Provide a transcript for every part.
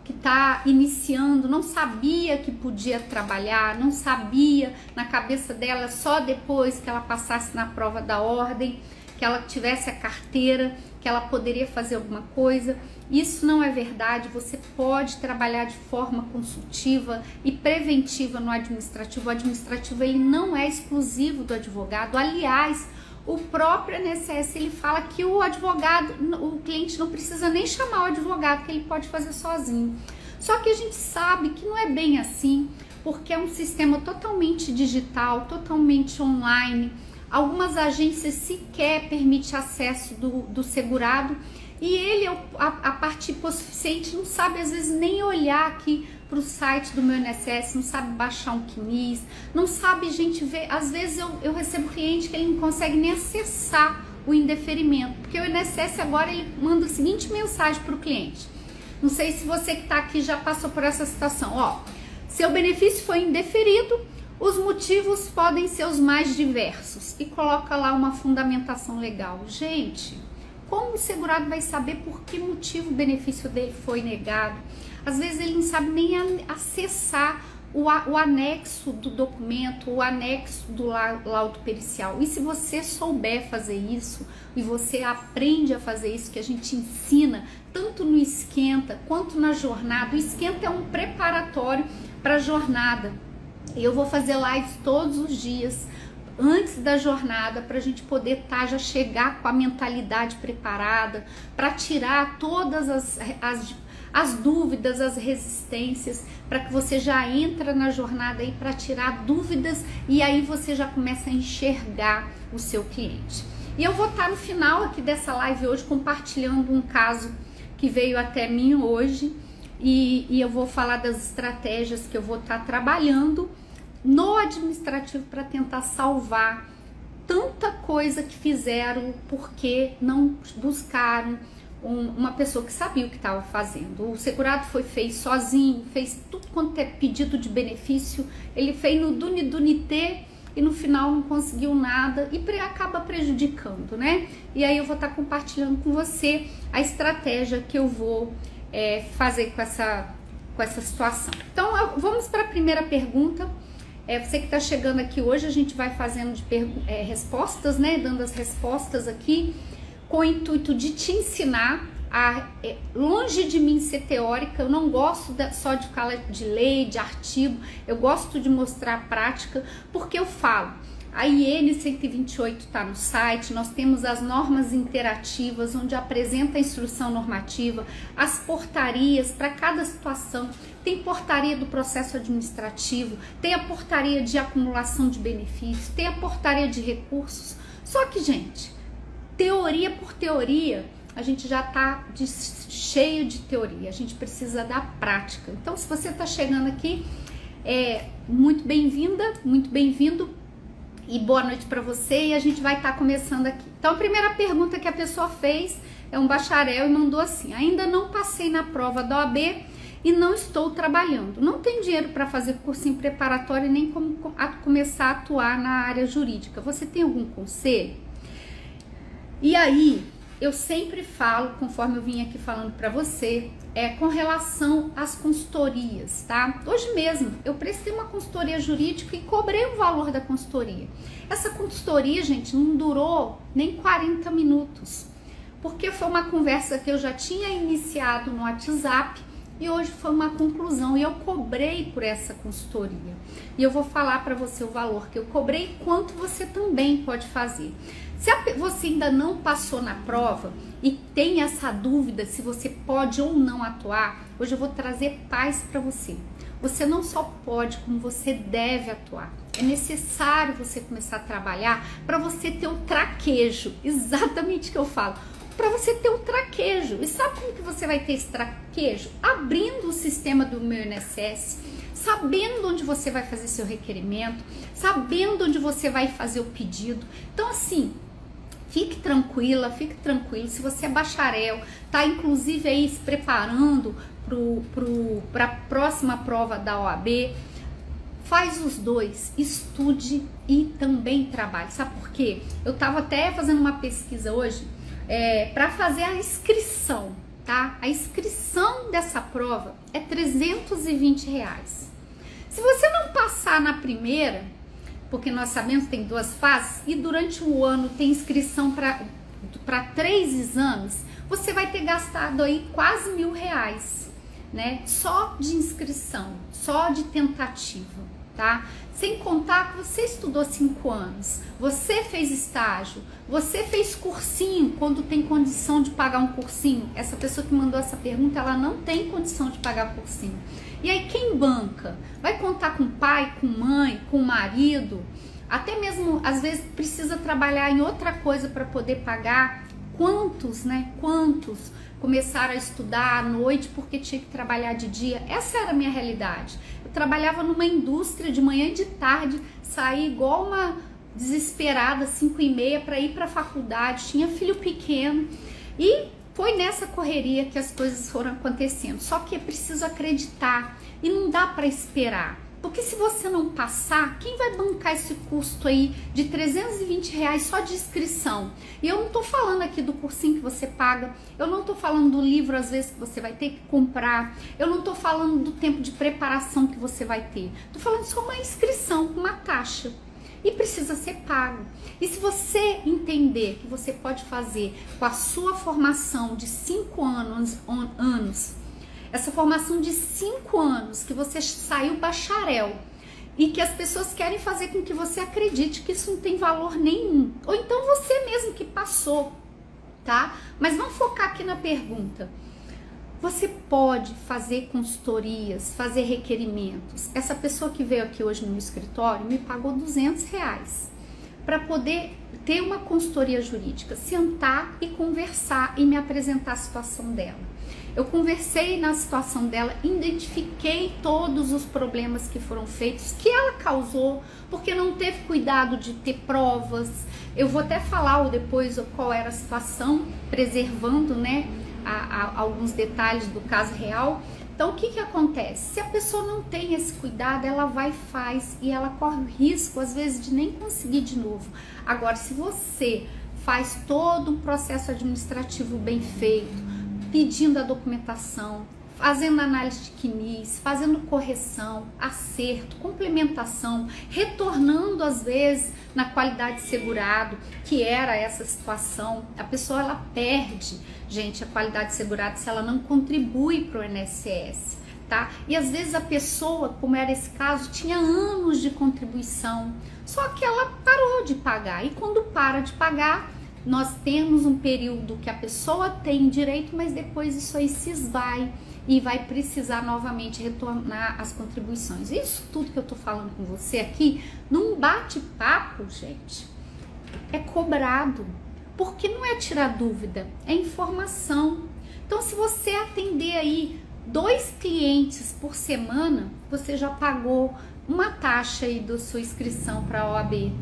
que está iniciando, não sabia que podia trabalhar, não sabia, na cabeça dela, só depois que ela passasse na prova da ordem, que ela tivesse a carteira, que ela poderia fazer alguma coisa. Isso não é verdade. Você pode trabalhar de forma consultiva e preventiva no administrativo. O administrativo, ele não é exclusivo do advogado. Aliás, o próprio INSS, ele fala que o advogado, o cliente não precisa nem chamar o advogado, que ele pode fazer sozinho. Só que a gente sabe que não é bem assim, porque é um sistema totalmente digital, totalmente online. Algumas agências sequer permitem acesso do segurado, e ele, a parte hipossuficiente, não sabe às vezes nem olhar aqui para o site do meu INSS, não sabe baixar um CNIS, não sabe, gente, ver. Às vezes eu recebo cliente que ele não consegue nem acessar o indeferimento, porque o INSS agora ele manda a seguinte mensagem para o cliente. Não sei se você que está aqui já passou por essa situação. Ó, seu benefício foi indeferido, os motivos podem ser os mais diversos, e coloca lá uma fundamentação legal. Gente, como o segurado vai saber por que motivo o benefício dele foi negado? Às vezes ele não sabe nem acessar o anexo do documento, o anexo do laudo pericial. E se você souber fazer isso, e você aprende a fazer isso, que a gente ensina tanto no Esquenta quanto na jornada. O Esquenta é um preparatório para a jornada. Eu vou fazer lives todos os dias antes da jornada, para a gente poder já chegar com a mentalidade preparada, para tirar todas as dúvidas, as resistências, para que você já entra na jornada aí para tirar dúvidas, e aí você já começa a enxergar o seu cliente. E eu vou estar no final aqui dessa live hoje compartilhando um caso que veio até mim hoje, e eu vou falar das estratégias que eu vou estar trabalhando no administrativo para tentar salvar tanta coisa que fizeram porque não buscaram uma pessoa que sabia o que estava fazendo. O segurado fez sozinho, fez tudo quanto é pedido de benefício, ele fez no Dunité e no final não conseguiu nada e acaba prejudicando, né? E aí eu vou estar compartilhando com você a estratégia que eu vou fazer com essa situação. Então vamos para a primeira pergunta. Você que está chegando aqui hoje, a gente vai fazendo respostas, né? Dando as respostas aqui, com o intuito de te ensinar longe de mim ser teórica. Eu não gosto só de falar de lei, de artigo, eu gosto de mostrar a prática, porque eu falo. A IN 128 está no site, nós temos as normas interativas, onde apresenta a instrução normativa, as portarias para cada situação. Tem portaria do processo administrativo, tem a portaria de acumulação de benefícios, tem a portaria de recursos. Só que, gente, teoria por teoria, a gente já está cheio de teoria, a gente precisa da prática. Então, se você está chegando aqui, muito bem-vinda, muito bem-vindo. E boa noite para você, e a gente vai estar começando aqui. Então, a primeira pergunta que a pessoa fez é um bacharel e mandou assim: ainda não passei na prova da OAB e não estou trabalhando. Não tenho dinheiro para fazer cursinho preparatório nem como começar a atuar na área jurídica. Você tem algum conselho? E aí, eu sempre falo, conforme eu vim aqui falando para você, com relação às consultorias, tá? Hoje mesmo eu prestei uma consultoria jurídica e cobrei o valor da consultoria. Essa consultoria, gente, não durou nem 40 minutos, porque foi uma conversa que eu já tinha iniciado no WhatsApp e hoje foi uma conclusão, e eu cobrei por essa consultoria. E eu vou falar para você o valor que eu cobrei e quanto você também pode fazer. Se você ainda não passou na prova e tem essa dúvida se você pode ou não atuar, hoje eu vou trazer paz para você. Você não só pode, como você deve atuar. É necessário você começar a trabalhar para você ter um traquejo, exatamente o que eu falo, para você ter um traquejo. E sabe como que você vai ter esse traquejo? Abrindo o sistema do meu INSS, sabendo onde você vai fazer seu requerimento, sabendo onde você vai fazer o pedido. Então, assim, fique tranquila, fique tranquilo. Se você é bacharel, tá inclusive aí se preparando para a próxima prova da OAB, faz os dois, estude e também trabalhe. Sabe por quê? Eu estava até fazendo uma pesquisa hoje para fazer a inscrição tá? A inscrição dessa prova é R$320. Se você não passar na primeira, porque nós sabemos que tem 2 fases, e durante o ano tem inscrição para 3 exames, você vai ter gastado aí quase R$1.000, né? Só de inscrição, só de tentativa, tá? Sem contar que você estudou 5 anos, você fez estágio, você fez cursinho quando tem condição de pagar um cursinho. Essa pessoa que mandou essa pergunta, ela não tem condição de pagar cursinho. E aí quem banca? Vai contar com pai, com mãe, com marido, até mesmo às vezes precisa trabalhar em outra coisa para poder pagar. Quantos, né? Quantos começaram a estudar à noite porque tinha que trabalhar de dia? Essa era a minha realidade. Eu trabalhava numa indústria de manhã e de tarde, saía igual uma desesperada, 5h30 para ir para a faculdade, tinha filho pequeno e foi nessa correria que as coisas foram acontecendo. Só que é preciso acreditar e não dá para esperar. Porque se você não passar, quem vai bancar esse custo aí de R$320 só de inscrição? E eu não tô falando aqui do cursinho que você paga, eu não tô falando do livro às vezes que você vai ter que comprar, eu não tô falando do tempo de preparação que você vai ter. Tô falando só uma inscrição, uma taxa. E precisa ser pago. E se você entender que você pode fazer com a sua formação de 5 anos, essa formação de 5 anos, que você saiu bacharel, e que as pessoas querem fazer com que você acredite que isso não tem valor nenhum. Ou então você mesmo que passou, tá? Mas vamos focar aqui na pergunta. Você pode fazer consultorias, fazer requerimentos. Essa pessoa que veio aqui hoje no meu escritório me pagou R$200 para poder ter uma consultoria jurídica, sentar e conversar e me apresentar a situação dela. Eu conversei na situação dela, identifiquei todos os problemas que foram feitos, que ela causou, porque não teve cuidado de ter provas. Eu vou até falar depois qual era a situação, preservando, né, alguns detalhes do caso real. Então, o que acontece? Se a pessoa não tem esse cuidado, ela vai e faz, e ela corre o risco, às vezes, de nem conseguir de novo. Agora, se você faz todo um processo administrativo bem feito, pedindo a documentação, fazendo análise de CNIS, fazendo correção, acerto, complementação, retornando às vezes na qualidade de segurado, que era essa situação, a pessoa ela perde, gente, a qualidade de segurado se ela não contribui para o INSS, tá? E às vezes a pessoa, como era esse caso, tinha anos de contribuição, só que ela parou de pagar, e quando para de pagar, nós temos um período que a pessoa tem direito, mas depois isso aí se esvai e vai precisar novamente retornar as contribuições. Isso tudo que eu tô falando com você aqui, num bate-papo, gente, é cobrado, porque não é tirar dúvida, é informação. Então, se você atender aí 2 clientes por semana, você já pagou uma taxa aí da sua inscrição para a OAB.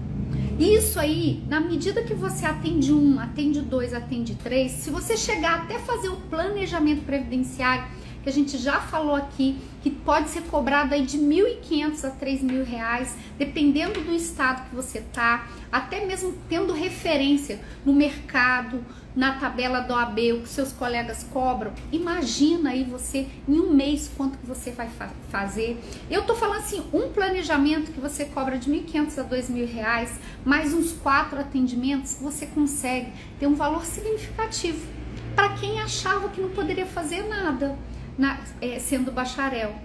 Isso aí, na medida que você atende 1, atende 2, atende 3, se você chegar até fazer o planejamento previdenciário, que a gente já falou aqui, que pode ser cobrado aí de R$1.500 a R$3.000, dependendo do estado que você tá, até mesmo tendo referência no mercado, na tabela da OAB, o que seus colegas cobram. Imagina aí você, em um mês, quanto que você vai fazer. Eu tô falando assim, um planejamento que você cobra de R$1.500 a R$2.000, mais uns 4 atendimentos, você consegue ter um valor significativo para quem achava que não poderia fazer nada, sendo bacharel.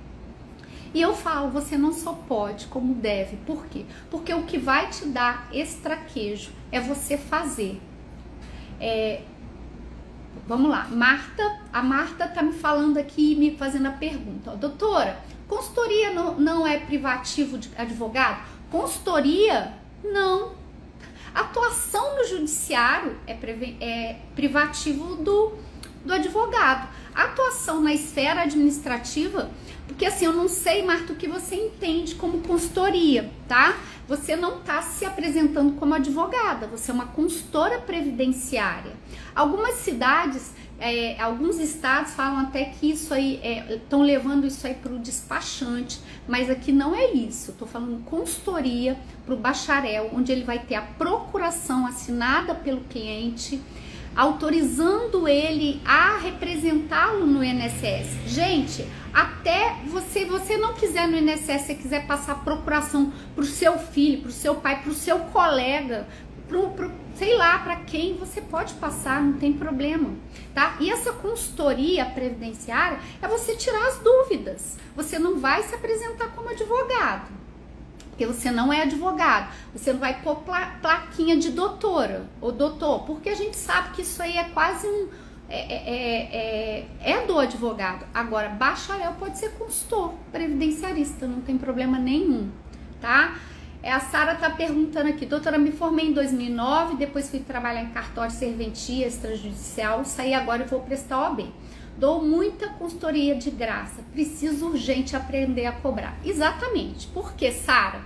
E eu falo, você não só pode, como deve. Por quê? Porque o que vai te dar esse traquejo é você fazer. Vamos lá, a Marta tá me falando aqui, me fazendo a pergunta, doutora, consultoria não é privativo de advogado? Consultoria, não. Atuação no judiciário é privativo do advogado. Atuação na esfera administrativa, porque assim, eu não sei, Marta, o que você entende como consultoria, tá? Você não está se apresentando como advogada, você é uma consultora previdenciária. Algumas cidades, alguns estados falam até que isso aí, estão levando isso aí para o despachante, mas aqui não é isso. Estou falando consultoria para o bacharel, onde ele vai ter a procuração assinada pelo cliente, autorizando ele a representá-lo no INSS. Gente, até você não quiser no INSS, você quiser passar procuração para o seu filho, para o seu pai, para o seu colega, sei lá, para quem você pode passar, não tem problema, tá? E essa consultoria previdenciária é você tirar as dúvidas. Você não vai se apresentar como advogado, porque você não é advogado. Você não vai pôr plaquinha de doutora ou doutor, porque a gente sabe que isso aí é quase é do advogado. Agora, bacharel pode ser consultor previdenciarista, não tem problema nenhum, tá? A Sara tá perguntando aqui: doutora, me formei em 2009, depois fui trabalhar em cartório, serventia, extrajudicial, saí agora e vou prestar OAB. Dou muita consultoria de graça, preciso urgente aprender a cobrar. Exatamente, porque, Sara,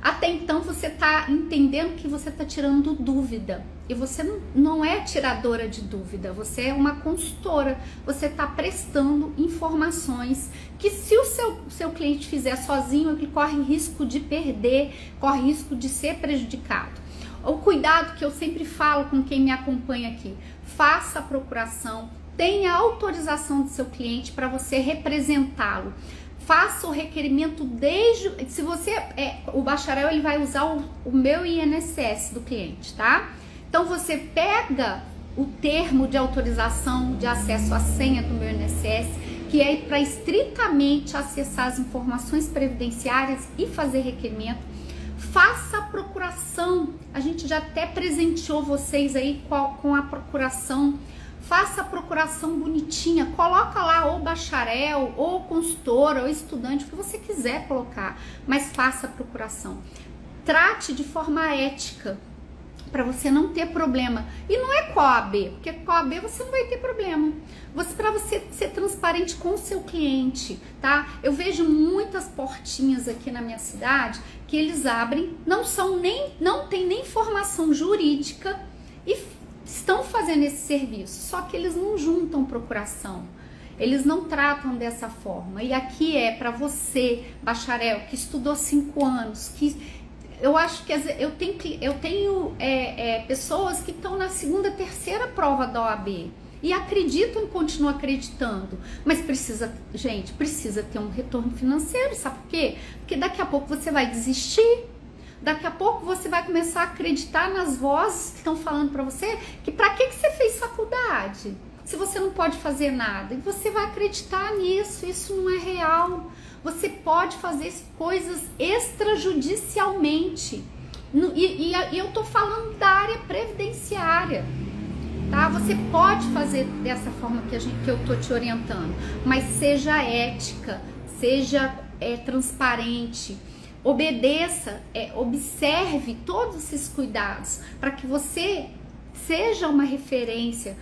até então você tá entendendo que você tá tirando dúvida, e você não é tiradora de dúvida, você é uma consultora, você tá prestando informações que, se o seu cliente fizer sozinho, ele corre risco de perder, corre risco de ser prejudicado. O cuidado que eu sempre falo com quem me acompanha aqui: faça a procuração, tenha autorização do seu cliente para você representá-lo. Faça o requerimento se você o bacharel, ele vai usar o meu INSS do cliente, tá? Então você pega o termo de autorização de acesso à senha do meu INSS, que é para estritamente acessar as informações previdenciárias e fazer requerimento. Faça a procuração. A gente já até presenteou vocês aí com a procuração. Faça a procuração bonitinha, coloca lá ou bacharel, ou consultora, ou estudante, o que você quiser colocar, mas faça a procuração. Trate de forma ética, para você não ter problema. E não é com a OAB, porque com a OAB você não vai ter problema. Para você ser transparente com o seu cliente, tá? Eu vejo muitas portinhas aqui na minha cidade que eles abrem, não tem nem formação jurídica e estão fazendo esse serviço, só que eles não juntam procuração, eles não tratam dessa forma. E aqui é para você, bacharel, que estudou 5 anos, que eu acho que eu tenho pessoas que estão na 2ª, 3ª prova da OAB e acreditam e continuam acreditando, mas precisa ter um retorno financeiro, sabe por quê? Porque daqui a pouco você vai desistir. Daqui a pouco você vai começar a acreditar nas vozes que estão falando para você que para que você fez faculdade, se você não pode fazer nada. E você vai acreditar nisso, isso não é real. Você pode fazer coisas extrajudicialmente. E eu tô falando da área previdenciária, tá? Você pode fazer dessa forma que eu tô te orientando, mas seja ética, seja transparente. Obedeça, observe todos esses cuidados para que você seja uma referência,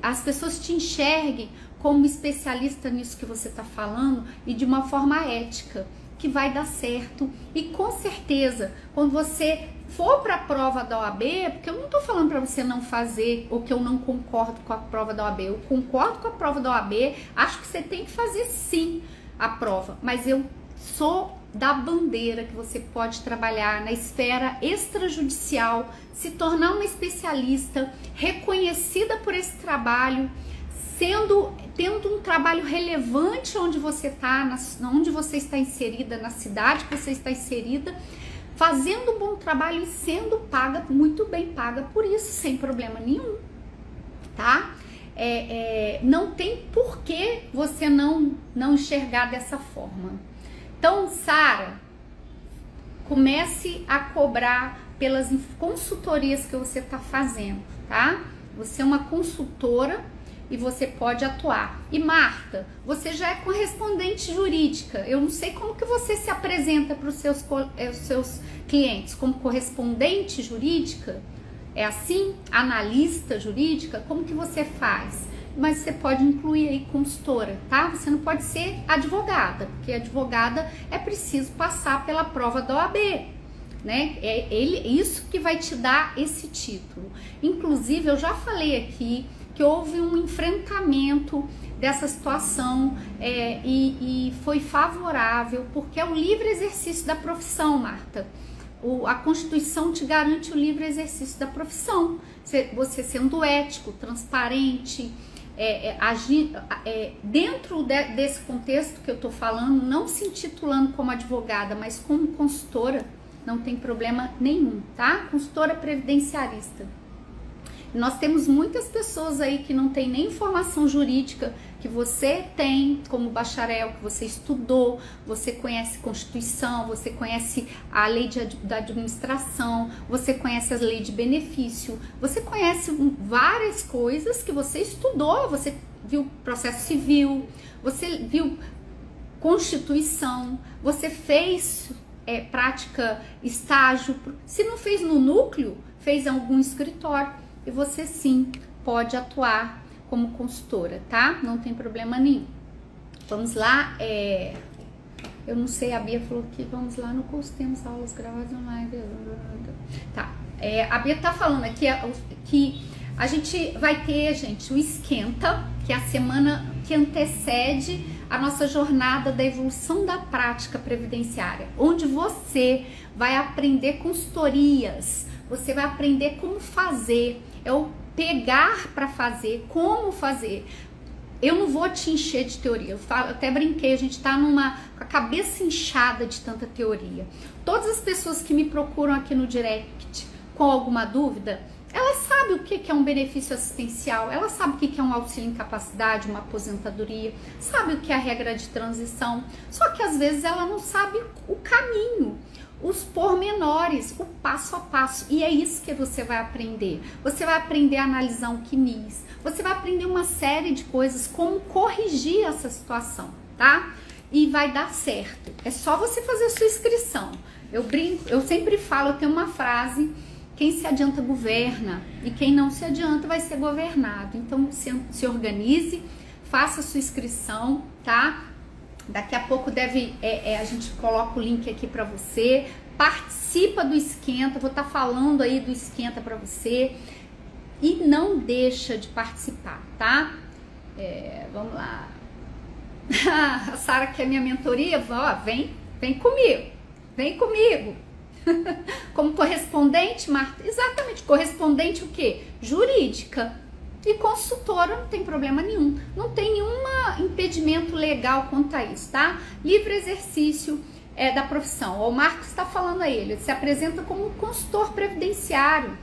as pessoas te enxerguem como especialista nisso que você está falando e de uma forma ética, que vai dar certo. E com certeza, quando você for para a prova da OAB, porque eu não estou falando para você não fazer ou que eu não concordo com a prova da OAB, eu concordo com a prova da OAB, acho que você tem que fazer sim a prova, mas eu sou da bandeira que você pode trabalhar na esfera extrajudicial, se tornar uma especialista reconhecida por esse trabalho, tendo um trabalho relevante onde você está, onde você está inserida, na cidade que você está inserida, fazendo um bom trabalho e sendo paga, muito bem paga por isso, sem problema nenhum, tá? Não tem por que você não enxergar dessa forma. Então, Sara, comece a cobrar pelas consultorias que você está fazendo, tá? Você é uma consultora e você pode atuar. E Marta, você já é correspondente jurídica. Eu não sei como que você se apresenta para os seus clientes, como correspondente jurídica? É assim? Analista jurídica? Como que você faz? Mas você pode incluir aí consultora, tá? Você não pode ser advogada, porque advogada é preciso passar pela prova da OAB, né? Isso que vai te dar esse título. Inclusive, eu já falei aqui que houve um enfrentamento dessa situação e foi favorável, porque é o livre exercício da profissão, Marta. A Constituição te garante o livre exercício da profissão. Você sendo ético, transparente, dentro desse contexto que eu tô falando, não se intitulando como advogada, mas como consultora, não tem problema nenhum, tá? Consultora previdenciarista. Nós temos muitas pessoas aí que não tem nem formação jurídica que você tem como bacharel, que você estudou, você conhece Constituição, você conhece a lei da administração, você conhece as leis de benefício, você conhece várias coisas que você estudou, você viu processo civil, você viu Constituição, você fez prática, estágio, se não fez no núcleo, fez em algum escritório. E você sim pode atuar como consultora, tá? Não tem problema nenhum. Vamos lá, eu não sei, a Bia falou que vamos lá no curso, temos aulas gravadas online. Tá, a Bia tá falando aqui que a gente vai ter, gente, o Esquenta, que é a semana que antecede a nossa jornada da evolução da prática previdenciária, onde você vai aprender consultorias, você vai aprender como fazer, o pegar para fazer, como fazer. Eu não vou te encher de teoria, eu até brinquei, a gente tá com a cabeça inchada de tanta teoria. Todas as pessoas que me procuram aqui no direct com alguma dúvida, ela sabe o que é um benefício assistencial, ela sabe o que é um auxílio incapacidade, uma aposentadoria, sabe o que é a regra de transição, só que às vezes ela não sabe o caminho, os pormenores, o passo a passo, e é isso que você vai aprender. Você vai aprender a analisar um CNIS, você vai aprender uma série de coisas, como corrigir essa situação, tá? E vai dar certo, é só você fazer a sua inscrição. Eu brinco, eu sempre falo, eu tenho uma frase: quem se adianta governa, e quem não se adianta vai ser governado. Então se organize, faça a sua inscrição, tá? Daqui a pouco a gente coloca o link aqui para você, participa do Esquenta, vou estar falando aí do Esquenta para você, e não deixa de participar, tá? Vamos lá. A Sara quer minha mentoria, ó, vem comigo. Como correspondente, Marta? Exatamente, correspondente o quê? Jurídica. E consultora não tem problema nenhum, não tem nenhum impedimento legal quanto a isso, tá? Livre exercício da profissão. O Marcos está falando a ele se apresenta como um consultor previdenciário,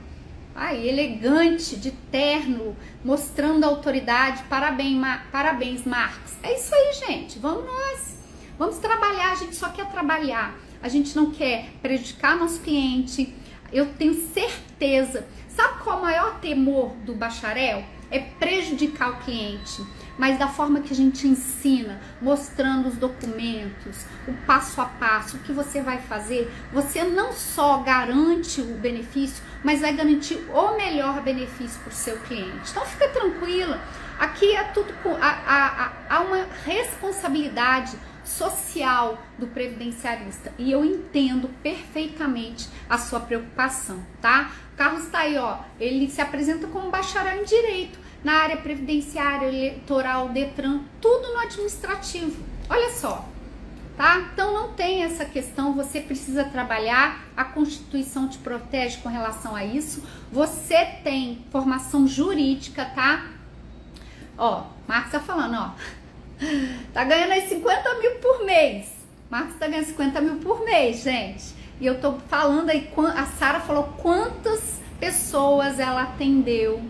elegante, de terno, mostrando a autoridade. Parabéns, Marcos. É isso aí, gente, vamos trabalhar, a gente só quer trabalhar, a gente não quer prejudicar nosso cliente. Eu tenho certeza. Sabe qual é o maior temor do bacharel? É prejudicar o cliente, mas da forma que a gente ensina, mostrando os documentos, o passo a passo, o que você vai fazer, você não só garante o benefício, mas vai garantir o melhor benefício para o seu cliente. Então fica tranquila, aqui é tudo, há uma responsabilidade social do previdenciarista, e eu entendo perfeitamente a sua preocupação, tá? O Carlos tá aí, ó, ele se apresenta como bacharel em direito, na área previdenciária, eleitoral, Detran, tudo no administrativo, olha só, tá? Então não tem essa questão, você precisa trabalhar, a Constituição te protege com relação a isso, você tem formação jurídica, tá? Ó, Marcos tá falando, ó, tá ganhando aí 50 mil por mês. Marcos tá ganhando 50 mil por mês, gente. E eu tô falando aí, a Sara falou quantas pessoas ela atendeu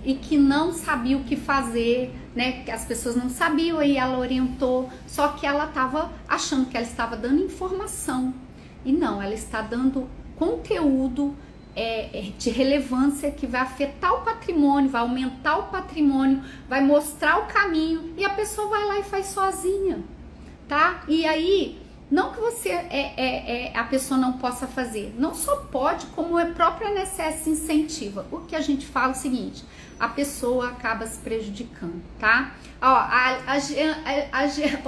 e que não sabia o que fazer, né? Que as pessoas não sabiam, aí ela orientou. Só que ela tava achando que ela estava dando informação. E não, ela está dando conteúdo de relevância que vai afetar o patrimônio, vai aumentar o patrimônio, vai mostrar o caminho, e a pessoa vai lá e faz sozinha, tá? E aí, não que você a pessoa não possa fazer, não só pode, como a própria INSS incentiva. O que a gente fala é o seguinte: a pessoa acaba se prejudicando, tá? Ó,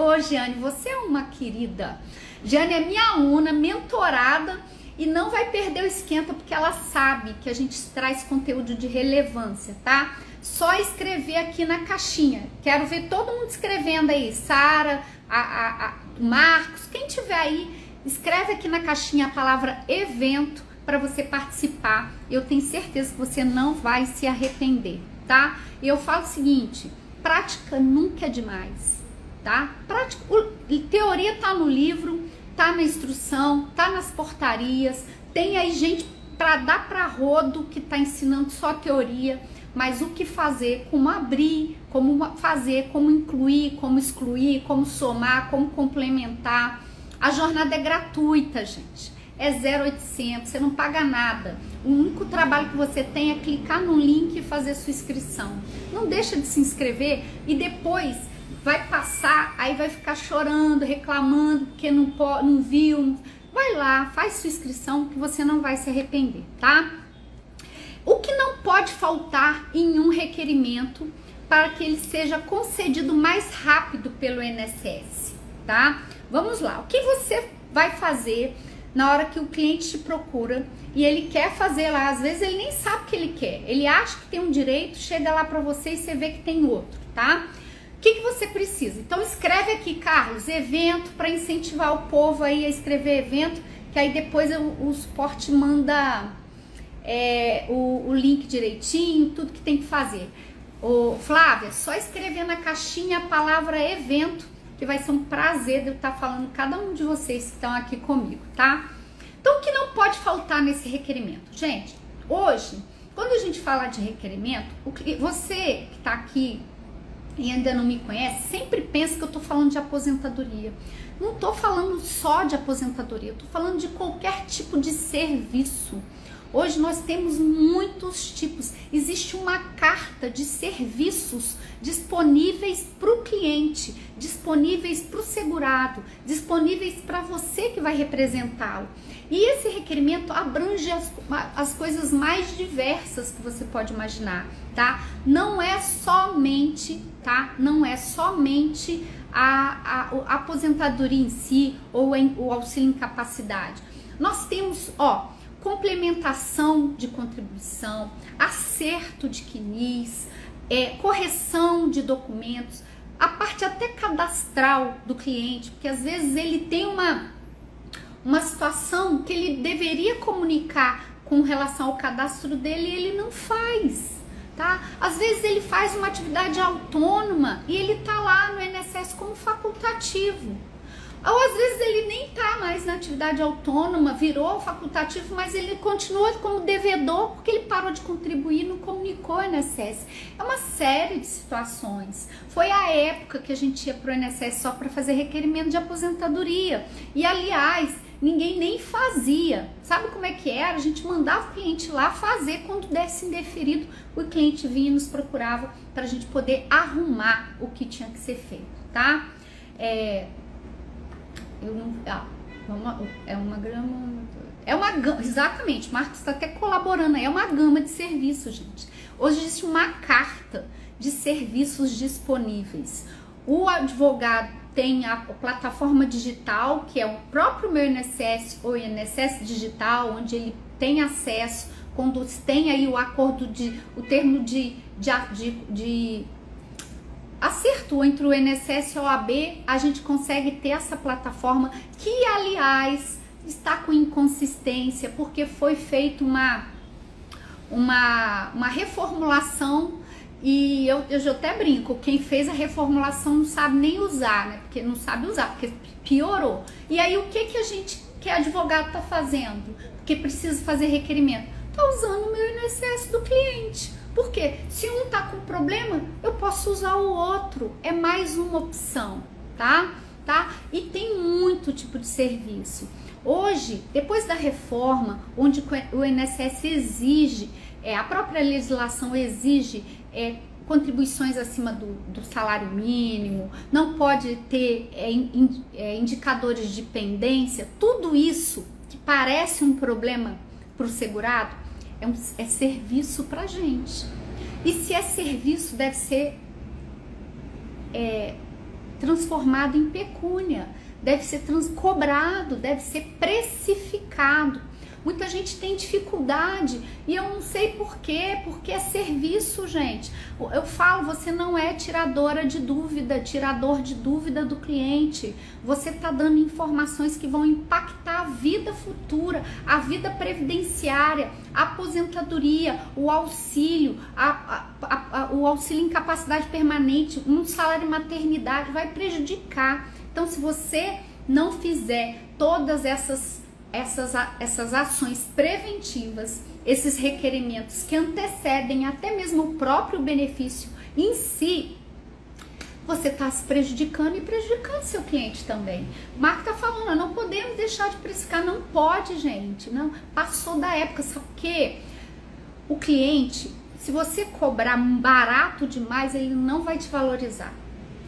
ô Giane, você é uma querida. Giane é minha aluna, mentorada, e não vai perder o Esquenta, porque ela sabe que a gente traz conteúdo de relevância, tá? Só escrever aqui na caixinha. Quero ver todo mundo escrevendo aí. Sara, Marcos, quem tiver aí, escreve aqui na caixinha a palavra evento para você participar. Eu tenho certeza que você não vai se arrepender, tá? E eu falo o seguinte, prática nunca é demais, tá? Prática, teoria tá no livro, tá na instrução, tá nas portarias, tem aí gente para dar para rodo que tá ensinando só teoria, mas o que fazer, como abrir, como fazer, como incluir, como excluir, como somar, como complementar. A jornada é gratuita, gente. É 0800, você não paga nada. O único trabalho que você tem é clicar no link e fazer sua inscrição. Não deixa de se inscrever e depois vai passar, aí vai ficar chorando, reclamando porque não viu. Vai lá, faz sua inscrição que você não vai se arrepender, tá? O que não pode faltar em um requerimento para que ele seja concedido mais rápido pelo INSS, tá? Vamos lá, o que você vai fazer na hora que o cliente te procura e ele quer fazer lá, às vezes ele nem sabe o que ele quer, ele acha que tem um direito, chega lá para você e você vê que tem outro, tá? O que você precisa? Então escreve aqui, Carlos, evento, para incentivar o povo aí a escrever evento, que aí depois o suporte manda o link direitinho, tudo que tem que fazer. Flávia, só escrever na caixinha a palavra evento, que vai ser um prazer de eu estar falando cada um de vocês que estão aqui comigo, tá? Então, o que não pode faltar nesse requerimento? Gente, hoje, quando a gente fala de requerimento, você que está aqui e ainda não me conhece, sempre pensa que eu tô falando de aposentadoria. Não tô falando só de aposentadoria, eu tô falando de qualquer tipo de serviço. Hoje nós temos muitos tipos, existe uma carta de serviços disponíveis para o cliente, disponíveis para o segurado, disponíveis para você que vai representá-lo. E esse requerimento abrange as coisas mais diversas que você pode imaginar, tá? Não é somente, tá? Não é somente a aposentadoria em si ou o auxílio incapacidade. Nós temos, complementação de contribuição, acerto de CNIS, correção de documentos, a parte até cadastral do cliente, porque às vezes ele tem uma situação que ele deveria comunicar com relação ao cadastro dele e ele não faz, tá? Às vezes ele faz uma atividade autônoma e ele tá lá no INSS como facultativo. Ou às vezes ele nem tá mais na atividade autônoma, virou facultativo, mas ele continua como devedor porque ele parou de contribuir e não comunicou ao INSS. É uma série de situações. Foi a época que a gente ia pro INSS só para fazer requerimento de aposentadoria. E aliás, ninguém nem fazia. Sabe como é que era? A gente mandava o cliente lá fazer, quando desse indeferido, o cliente vinha e nos procurava para a gente poder arrumar o que tinha que ser feito, tá? Exatamente, Marcos está até colaborando, é uma gama de serviços, gente. Hoje existe uma carta de serviços disponíveis. O advogado tem a plataforma digital, que é o próprio Meu INSS ou INSS Digital, onde ele tem acesso, quando tem aí o termo de acerto entre o INSS e a OAB, a gente consegue ter essa plataforma que, aliás, está com inconsistência, porque foi feita uma reformulação e eu já até brinco, quem fez a reformulação não sabe nem usar, né? Porque não sabe usar, porque piorou. E aí o que advogado tá fazendo? Porque precisa fazer requerimento. Tá usando o Meu INSS do cliente. Porque se um tá com problema, eu posso usar o outro. É mais uma opção, tá? E tem muito tipo de serviço. Hoje, depois da reforma, onde o INSS exige, a própria legislação exige contribuições acima do salário mínimo, não pode ter indicadores de pendência, tudo isso que parece um problema para o segurado, é serviço pra gente. E se é serviço, deve ser transformado em pecúnia, deve ser cobrado, deve ser precificado. Muita gente tem dificuldade e eu não sei por quê, porque é serviço, gente. Eu falo, você não é tirador de dúvida do cliente. Você está dando informações que vão impactar a vida futura, a vida previdenciária, a aposentadoria, o auxílio, o auxílio em incapacidade permanente, um salário maternidade, vai prejudicar. Então, se você não fizer todas essas ações preventivas, esses requerimentos que antecedem até mesmo o próprio benefício em si, você está se prejudicando e prejudicando seu cliente também. O Marco está falando, não podemos deixar de precificar, não pode, gente, não, passou da época, sabe o quê? O cliente, se você cobrar barato demais, ele não vai te valorizar.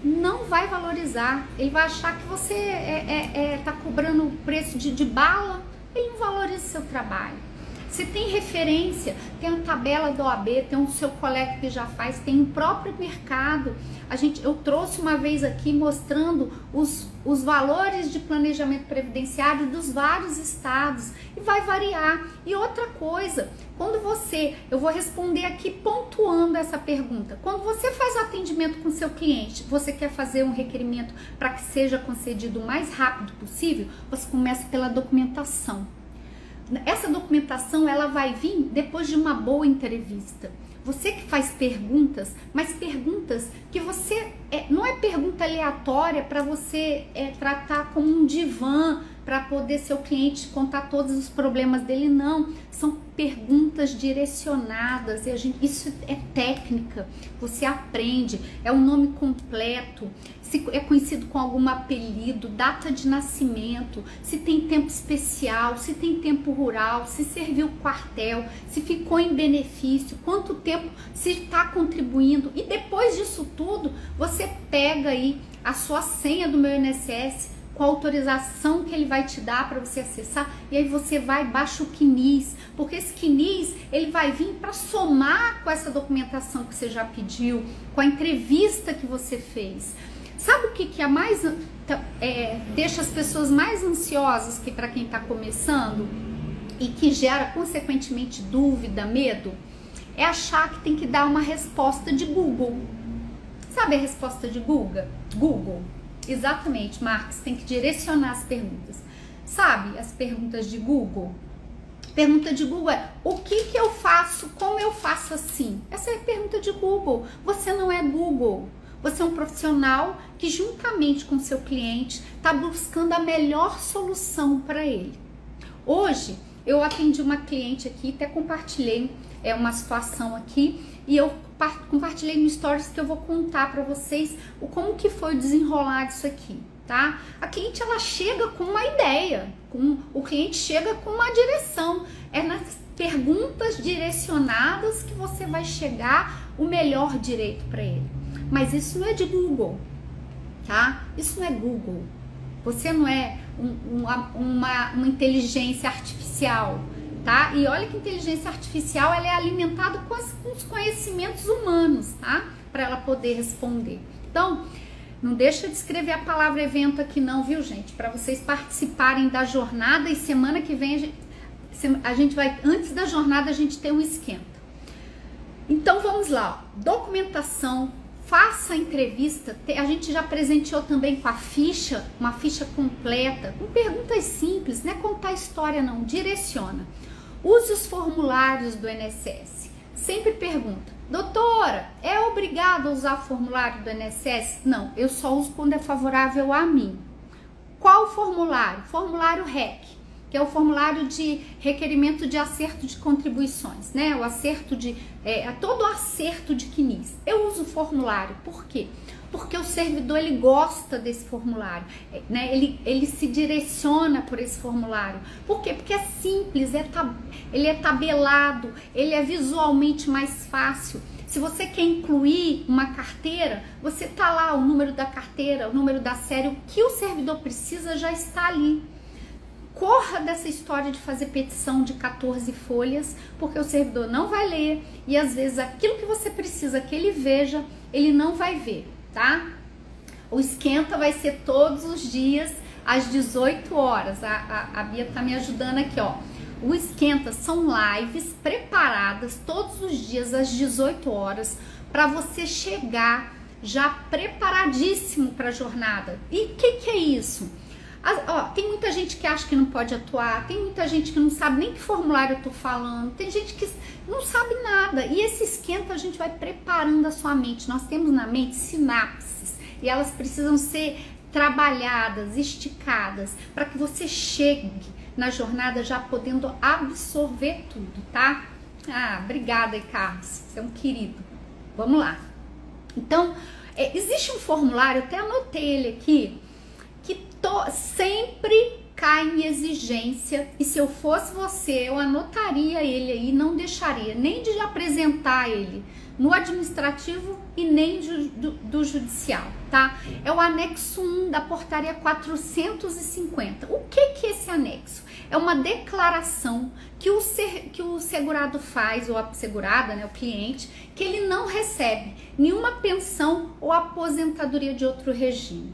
Não vai valorizar, ele vai achar que você tá cobrando o preço de bala, ele não valoriza o seu trabalho. Se tem referência, tem a tabela do OAB, tem o seu colega que já faz, tem o próprio mercado. Eu trouxe uma vez aqui mostrando os valores de planejamento previdenciário dos vários estados e vai variar. E outra coisa, eu vou responder aqui pontuando essa pergunta. Quando você faz o atendimento com o seu cliente, você quer fazer um requerimento para que seja concedido o mais rápido possível, você começa pela documentação. Essa documentação ela vai vir depois de uma boa entrevista. Você que faz perguntas, mas perguntas que você não é pergunta aleatória para você tratar como um divã para poder seu cliente contar todos os problemas dele, não. São perguntas direcionadas e isso é técnica, você aprende, é o nome completo, se é conhecido com algum apelido, data de nascimento, se tem tempo especial, se tem tempo rural, se serviu quartel, se ficou em benefício, quanto tempo, se está contribuindo. E depois disso tudo, você pega aí a sua senha do meu INSS, com a autorização que ele vai te dar para você acessar, e aí você vai, baixa o CNIS, porque esse CNIS, ele vai vir para somar com essa documentação que você já pediu, com a entrevista que você fez. Sabe o que deixa as pessoas mais ansiosas que para quem está começando e que gera consequentemente dúvida, medo? É achar que tem que dar uma resposta de Google. Sabe a resposta de Google? Exatamente, Marcos, tem que direcionar as perguntas. Sabe as perguntas de Google? Pergunta de Google é: o que eu faço, como eu faço assim? Essa é a pergunta de Google. Você não é Google. Você é um profissional que juntamente com seu cliente está buscando a melhor solução para ele. Hoje eu atendi uma cliente aqui, até compartilhei uma situação aqui e eu compartilhei no Stories que eu vou contar para vocês como que foi o desenrolar disso aqui, tá? A cliente, ela chega com uma ideia, o cliente chega com uma direção, é nas perguntas direcionadas que você vai chegar o melhor direito para ele. Mas isso não é de Google, tá? Isso não é Google. Você não é uma inteligência artificial, tá? E olha que inteligência artificial, ela é alimentada com os conhecimentos humanos, tá? Para ela poder responder. Então, não deixa de escrever a palavra evento aqui não, viu, gente? Para vocês participarem da jornada, e semana que vem a gente vai, antes da jornada, a gente tem um esquenta. Então, vamos lá, ó. Documentação, faça a entrevista, a gente já presenteou também com a ficha, uma ficha completa, com perguntas simples, não é contar história não, direciona. Use os formulários do INSS. Sempre pergunta: doutora, é obrigado a usar o formulário do INSS? Não, eu só uso quando é favorável a mim. Qual formulário? Formulário REC, que é o formulário de requerimento de acerto de contribuições, né? O acerto todo o acerto de CNIS. Eu uso o formulário, por quê? Porque o servidor, ele gosta desse formulário, né? Ele se direciona por esse formulário. Por quê? Porque é simples, ele é tabelado, ele é visualmente mais fácil. Se você quer incluir uma carteira, você tá lá, o número da carteira, o número da série, o que o servidor precisa já está ali. Corra dessa história de fazer petição de 14 folhas, porque o servidor não vai ler e às vezes aquilo que você precisa que ele veja, ele não vai ver, tá? O esquenta vai ser todos os dias às 18 horas. A Bia tá me ajudando aqui, ó. O esquenta são lives preparadas todos os dias às 18 horas para você chegar já preparadíssimo para a jornada. E o que é isso? Tem muita gente que acha que não pode atuar, tem muita gente que não sabe nem que formulário eu tô falando, tem gente que não sabe nada. E esse esquenta a gente vai preparando a sua mente. Nós temos na mente sinapses e elas precisam ser trabalhadas, esticadas, para que você chegue na jornada já podendo absorver tudo, tá? Obrigada aí, Carlos, você é um querido. Vamos lá. Então, existe um formulário, até anotei ele aqui, que sempre cai em exigência, e se eu fosse você, eu anotaria ele aí, não deixaria nem de apresentar ele no administrativo e nem do judicial, tá? É o anexo 1 da portaria 450. O que é esse anexo? É uma declaração que o segurado faz, ou a segurada, né, o cliente, que ele não recebe nenhuma pensão ou aposentadoria de outro regime.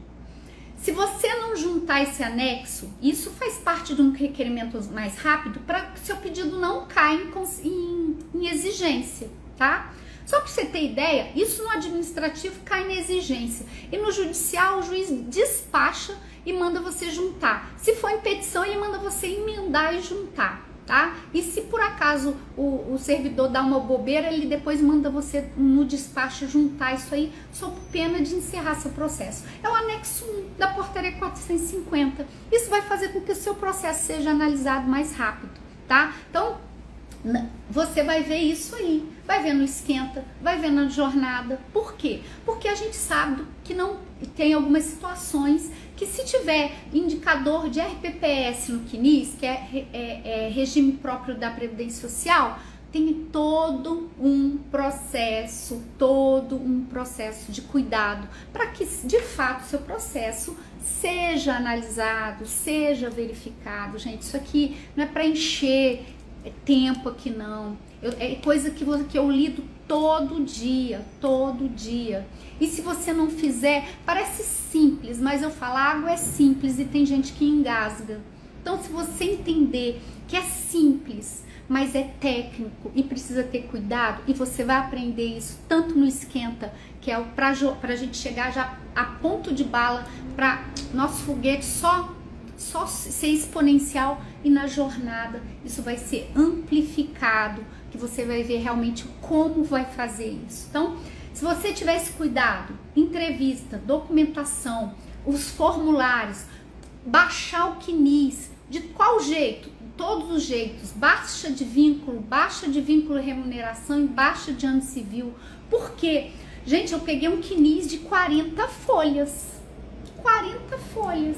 Se você não juntar esse anexo, isso faz parte de um requerimento mais rápido para que seu pedido não caia em exigência, tá? Só para você ter ideia, isso no administrativo cai na exigência e no judicial o juiz despacha e manda você juntar. Se for em petição, ele manda você emendar e juntar, tá? E se por acaso o servidor dá uma bobeira, ele depois manda você no despacho juntar isso aí, sob pena de encerrar seu processo. É o anexo 1 da portaria 450. Isso vai fazer com que o seu processo seja analisado mais rápido, tá? Então, você vai ver isso aí, vai ver no esquenta, vai ver na jornada. Por quê? Porque a gente sabe que não tem algumas situações que, se tiver indicador de RPPS no CNIS, que é regime próprio da Previdência Social, tem todo um processo de cuidado para que de fato seu processo seja analisado, seja verificado. Gente, isso aqui não é para encher tempo aqui não, é coisa que eu lido todo dia. E se você não fizer, parece simples, mas eu falo, água é simples e tem gente que engasga. Então, se você entender que é simples, mas é técnico e precisa ter cuidado, e você vai aprender isso tanto no esquenta, que é pra gente chegar já a ponto de bala, para nosso foguete só ser exponencial, e na jornada isso vai ser amplificado, que você vai ver realmente como vai fazer isso. Então, se você tiver esse cuidado, entrevista, documentação, os formulários, baixar o CNIS, de qual jeito? Todos os jeitos, baixa de vínculo remuneração e baixa de ano civil. Por quê? Gente, eu peguei um CNIS de 40 folhas. 40 folhas.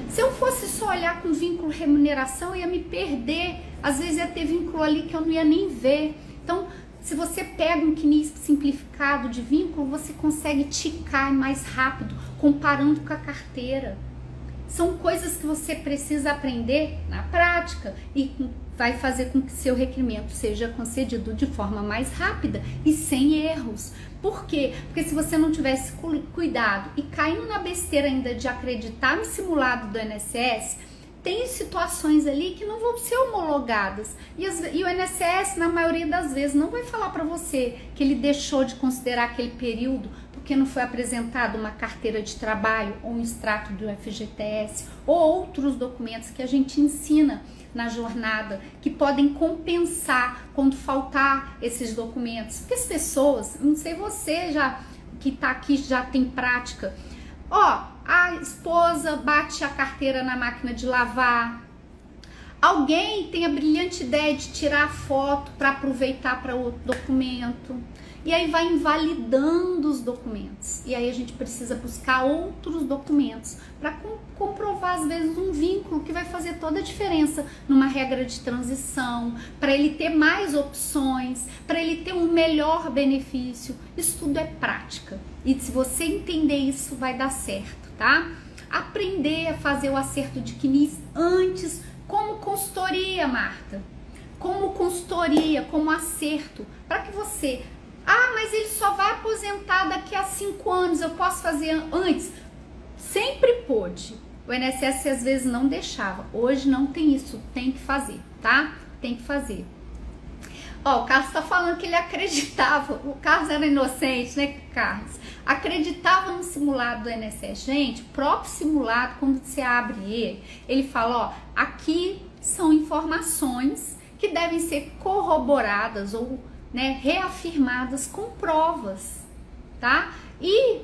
Se eu fosse só olhar com vínculo remuneração, eu ia me perder. Às vezes ia ter vínculo ali que eu não ia nem ver. Então, se você pega um CNIS simplificado de vínculo, você consegue ticar mais rápido, comparando com a carteira. São coisas que você precisa aprender na prática e vai fazer com que seu requerimento seja concedido de forma mais rápida e sem erros. Por quê? Porque se você não tivesse cuidado e caindo na besteira ainda de acreditar no simulado do INSS, tem situações ali que não vão ser homologadas. E o INSS, na maioria das vezes, não vai falar para você que ele deixou de considerar aquele período porque não foi apresentada uma carteira de trabalho ou um extrato do FGTS ou outros documentos que a gente ensina na jornada, que podem compensar quando faltar esses documentos. Porque as pessoas, não sei você já que está aqui já tem prática, a esposa bate a carteira na máquina de lavar, alguém tem a brilhante ideia de tirar a foto para aproveitar para outro documento, e aí vai invalidando os documentos, e aí a gente precisa buscar outros documentos para comprovar às vezes um vínculo que vai fazer toda a diferença numa regra de transição, para ele ter mais opções, para ele ter um melhor benefício. Isso tudo é prática, e se você entender isso vai dar certo, tá? Aprender a fazer o acerto de CNIS antes, como consultoria, Marta, como acerto, para que você... mas ele só vai aposentar daqui a 5 anos, eu posso fazer antes? Sempre pôde. o INSS às vezes não deixava. Hoje não tem isso, tem que fazer, tá? Tem que fazer. Ó, o Carlos tá falando que ele acreditava, o Carlos era inocente, né, Carlos? Acreditava no simulado do INSS. Gente, o próprio simulado, quando você abre ele fala, ó, aqui são informações que devem ser corroboradas ou, né, reafirmadas com provas, tá? E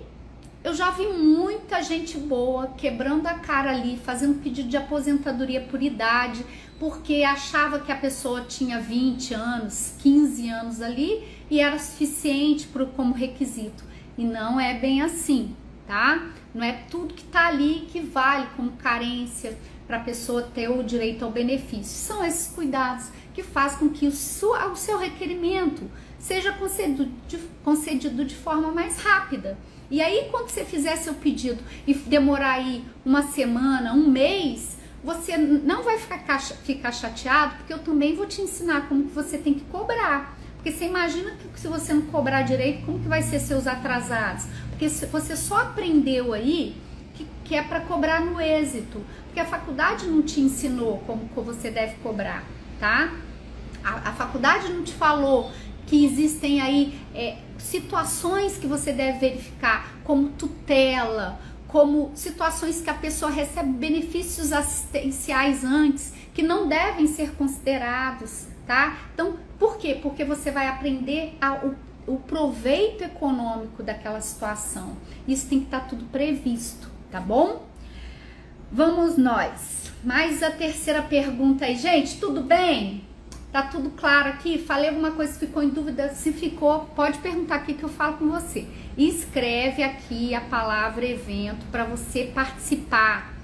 eu já vi muita gente boa quebrando a cara ali, fazendo pedido de aposentadoria por idade, porque achava que a pessoa tinha 20 anos, 15 anos ali e era suficiente como requisito. E não é bem assim, tá? Não é tudo que tá ali que vale como carência para a pessoa ter o direito ao benefício. São esses cuidados que fazem com que o seu requerimento seja concedido de forma mais rápida. E aí, quando você fizer seu pedido e demorar aí uma semana, um mês, você não vai ficar chateado, porque eu também vou te ensinar como que você tem que cobrar. Porque você imagina que se você não cobrar direito, como que vai ser seus atrasados? Porque você só aprendeu aí que é para cobrar no êxito, porque a faculdade não te ensinou como você deve cobrar, tá? A faculdade não te falou que existem aí situações que você deve verificar, como tutela, como situações que a pessoa recebe benefícios assistenciais antes, que não devem ser considerados, tá? Então, por quê? Porque você vai aprender o proveito econômico daquela situação. Isso tem que estar tudo previsto, tá bom? Vamos nós. Mais a terceira pergunta aí. Gente, tudo bem? Tá tudo claro aqui? Falei alguma coisa que ficou em dúvida? Se ficou, pode perguntar aqui que eu falo com você. Escreve aqui a palavra evento para você participar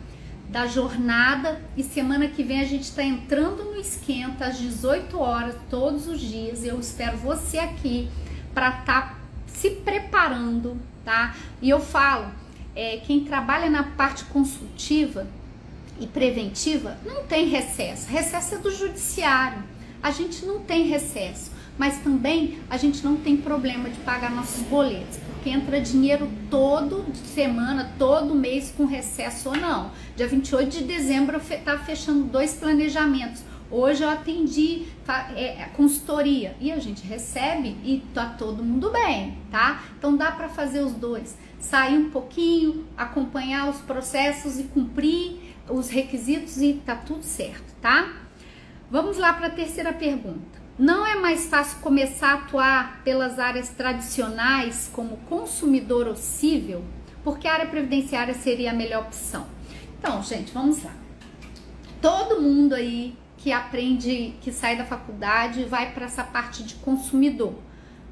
da jornada, e semana que vem a gente está entrando no esquenta às 18 horas todos os dias. Eu espero você aqui para estar se preparando, tá? E eu falo, quem trabalha na parte consultiva e preventiva não tem recesso. Recesso é do judiciário. A gente não tem recesso, mas também a gente não tem problema de pagar nossos boletos, porque entra dinheiro todo semana, todo mês com recesso ou não. Dia 28 de dezembro eu estava fechando 2 planejamentos. Hoje eu atendi consultoria e a gente recebe e tá todo mundo bem, tá? Então dá para fazer os dois. Sair um pouquinho, acompanhar os processos e cumprir os requisitos e tá tudo certo, tá? Vamos lá para a terceira pergunta. Não é mais fácil começar a atuar pelas áreas tradicionais como consumidor ou cível? Porque a área previdenciária seria a melhor opção. Então, gente, vamos lá. Todo mundo aí que aprende, que sai da faculdade, vai para essa parte de consumidor.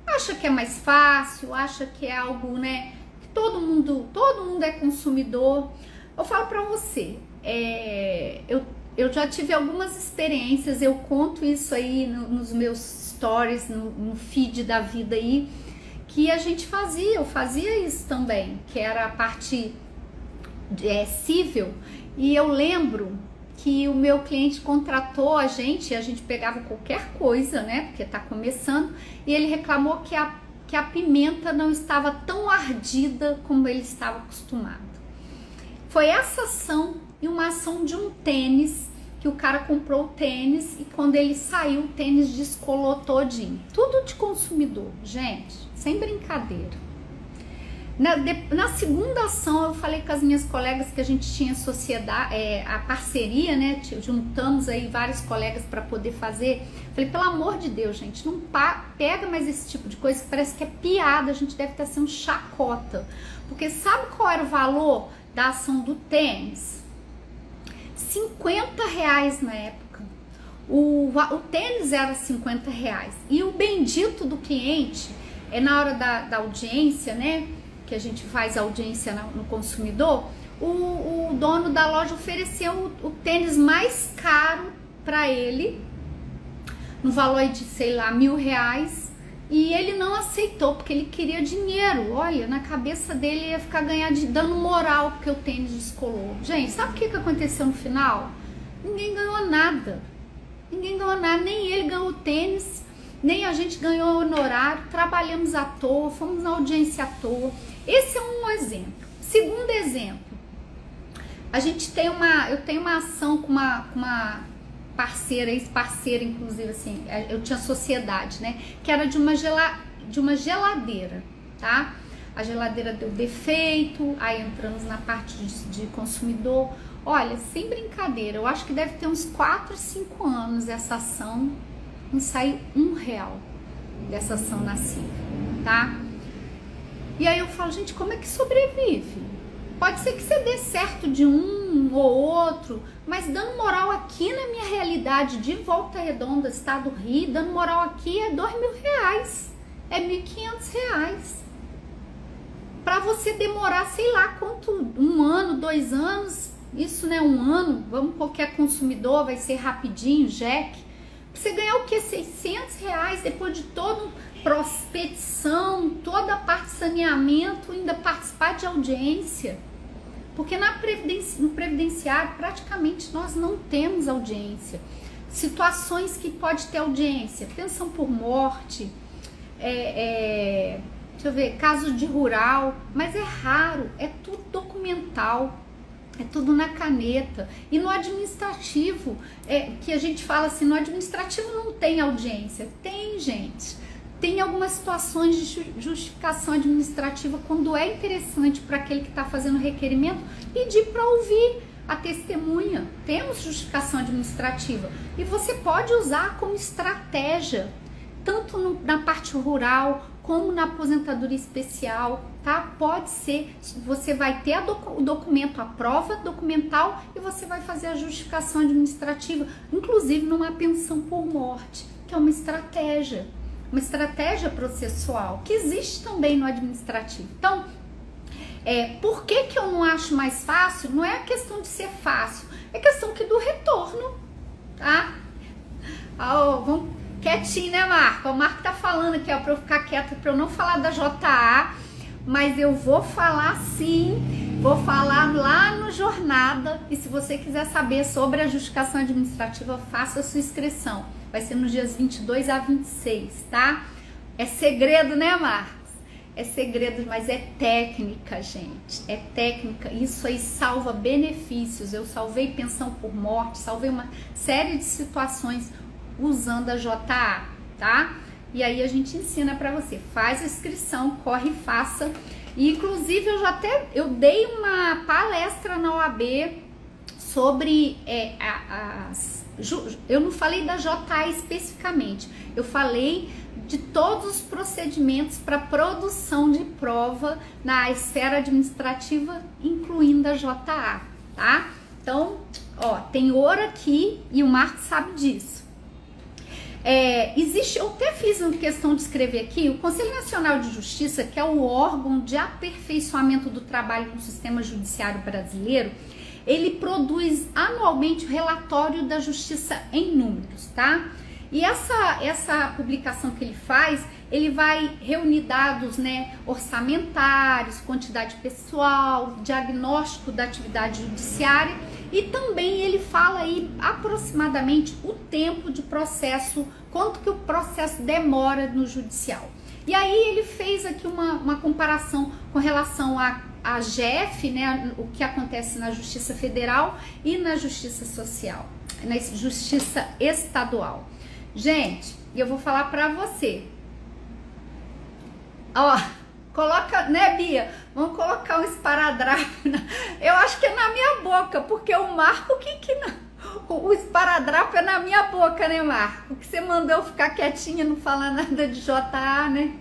Acha que é mais fácil, acha que é algo, né? Que todo mundo é consumidor. Eu falo para você, eu já tive algumas experiências, eu conto isso aí nos meus stories, no feed da vida aí, que a gente fazia, eu fazia isso também, que era a parte cível, e eu lembro que o meu cliente contratou a gente pegava qualquer coisa, né, porque tá começando, e ele reclamou que a pimenta não estava tão ardida como ele estava acostumado. Foi essa ação e uma ação de um tênis, que o cara comprou o tênis e quando ele saiu o tênis descolou todinho. Tudo de consumidor, gente, sem brincadeira. Na segunda ação eu falei com as minhas colegas que a gente tinha sociedade, a parceria, né? Juntamos aí vários colegas para poder fazer. Falei, pelo amor de Deus, gente, não pega mais esse tipo de coisa que parece que é piada, a gente deve estar sendo chacota. Porque sabe qual era o valor da ação do tênis? R$50 na época. O tênis era R$50. E o bendito do cliente, na hora da audiência, né? Que a gente faz audiência no consumidor, o dono da loja ofereceu o tênis mais caro para ele, no valor de, sei lá, R$1.000, e ele não aceitou, porque ele queria dinheiro. Olha, na cabeça dele ia ficar dando moral, porque o tênis descolou. Gente, sabe o que aconteceu no final? Ninguém ganhou nada. Ninguém ganhou nada, nem ele ganhou o tênis, nem a gente ganhou honorário, trabalhamos à toa, fomos na audiência à toa. Esse é um exemplo. Segundo exemplo, Eu tenho uma ação com uma parceira, ex-parceira, inclusive, assim, eu tinha sociedade, né? Que era de uma geladeira, tá? A geladeira deu defeito, aí entramos na parte de consumidor. Olha, sem brincadeira, eu acho que deve ter uns 4, 5 anos essa ação, não saiu R$1 dessa ação na CIVA, tá? E aí eu falo, gente, como é que sobrevive? Pode ser que você dê certo de um ou outro, mas dando moral aqui na minha realidade de Volta Redonda, Estado do Rio, dando moral aqui é R$2.000, é R$1.500. Para você demorar, sei lá quanto, 1 ano, 2 anos, isso não é 1 ano, vamos qualquer consumidor, vai ser rapidinho, Jack. Você ganhar o que? R$600 depois de toda prospecção, toda a parte de saneamento, ainda participar de audiência. Porque no previdenciário praticamente nós não temos audiência. Situações que pode ter audiência, pensão por morte, deixa eu ver, caso de rural, mas é raro, é tudo documental, é tudo na caneta. E no administrativo, que a gente fala assim, no administrativo não tem audiência. Tem, gente. Tem algumas situações de justificação administrativa quando é interessante para aquele que está fazendo o requerimento pedir para ouvir a testemunha. Temos justificação administrativa e você pode usar como estratégia, tanto na parte rural como na aposentadoria especial, tá? Pode ser, você vai ter o documento, a prova documental e você vai fazer a justificação administrativa, inclusive numa pensão por morte, que é uma estratégia processual, que existe também no administrativo. Então, por que eu não acho mais fácil? Não é a questão de ser fácil, é questão do retorno, tá? Vamos quietinho, né, Marco? O Marco tá falando aqui, ó, pra eu ficar quieta, pra eu não falar da JA, mas eu vou falar sim, vou falar lá no Jornada, e se você quiser saber sobre a justificação administrativa, faça a sua inscrição. Vai ser nos dias 22 a 26, tá? É segredo, né, Marcos? É segredo, mas é técnica, gente. É técnica. Isso aí salva benefícios. Eu salvei pensão por morte, salvei uma série de situações usando a JA, tá? E aí a gente ensina pra você. Faz a inscrição, corre e faça. E, inclusive, eu dei uma palestra na OAB sobre eu não falei da JA especificamente, eu falei de todos os procedimentos para produção de prova na esfera administrativa, incluindo a JA, tá? Então, ó, tem ouro aqui e o Marco sabe disso. Eu até fiz uma questão de escrever aqui, o Conselho Nacional de Justiça, que é o órgão de aperfeiçoamento do trabalho no sistema judiciário brasileiro, ele produz anualmente o relatório da justiça em números, tá? E essa publicação que ele faz, ele vai reunir dados, né, orçamentários, quantidade pessoal, diagnóstico da atividade judiciária, e também ele fala aí aproximadamente o tempo de processo, quanto que o processo demora no judicial. E aí ele fez aqui uma comparação com relação a GF, né, o que acontece na Justiça Federal e na Justiça Social, na Justiça Estadual. Gente, eu vou falar pra você. Ó, coloca, né, Bia? Vamos colocar um esparadrapo. Eu acho que é na minha boca, porque o Marco, o esparadrapo é na minha boca, né, Marco? Que você mandou eu ficar quietinha, não falar nada de JA, né?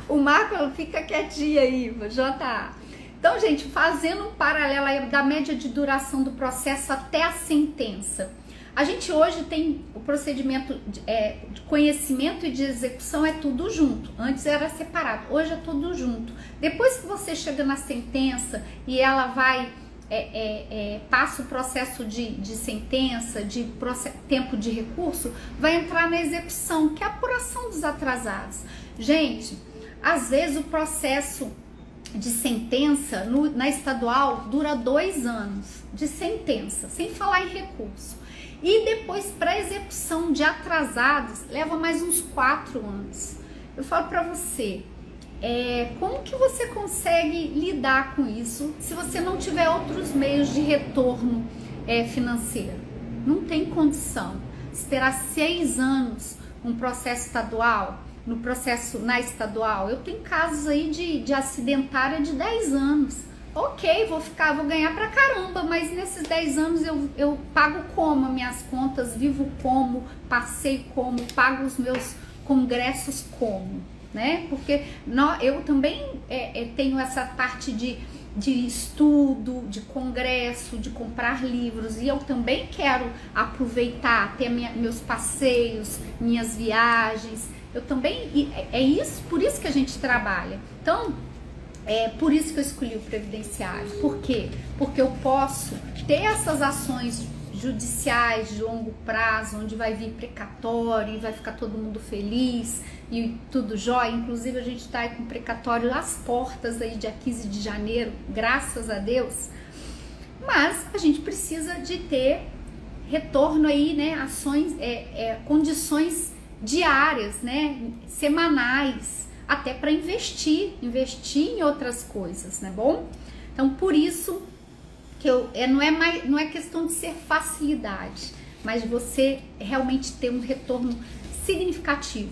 O Marco fica quietinho aí, JA. Então, gente, fazendo um paralelo aí da média de duração do processo até a sentença. A gente hoje tem o procedimento de conhecimento e de execução, é tudo junto. Antes era separado, hoje é tudo junto. Depois que você chega na sentença e ela vai, passa o processo de sentença, tempo de recurso, vai entrar na execução, que é a apuração dos atrasados. Gente, às vezes o processo de sentença na estadual dura 2 anos de sentença, sem falar em recurso. E depois, para execução de atrasados, leva mais uns 4 anos. Eu falo para você, como que você consegue lidar com isso se você não tiver outros meios de retorno financeiro? Não tem condição. Esperar 6 anos um processo estadual, no processo na estadual. Eu tenho casos aí de acidentária de 10 anos. Ok, vou ganhar pra caramba, mas nesses 10 anos eu pago como as minhas contas, vivo como, passei como, pago os meus congressos como, né? Porque eu também tenho essa parte de estudo, de congresso, de comprar livros, e eu também quero aproveitar, ter meus passeios, minhas viagens. Eu também, por isso que a gente trabalha. Então, por isso que eu escolhi o previdenciário. Por quê? Porque eu posso ter essas ações judiciais de longo prazo, onde vai vir precatório e vai ficar todo mundo feliz e tudo jóia. Inclusive a gente está aí com precatório às portas aí dia 15 de janeiro, graças a Deus. Mas a gente precisa de ter retorno aí, né? Ações, condições diárias, né? Semanais, até para investir em outras coisas, né? Bom, então por isso que não é questão de ser facilidade, mas você realmente ter um retorno significativo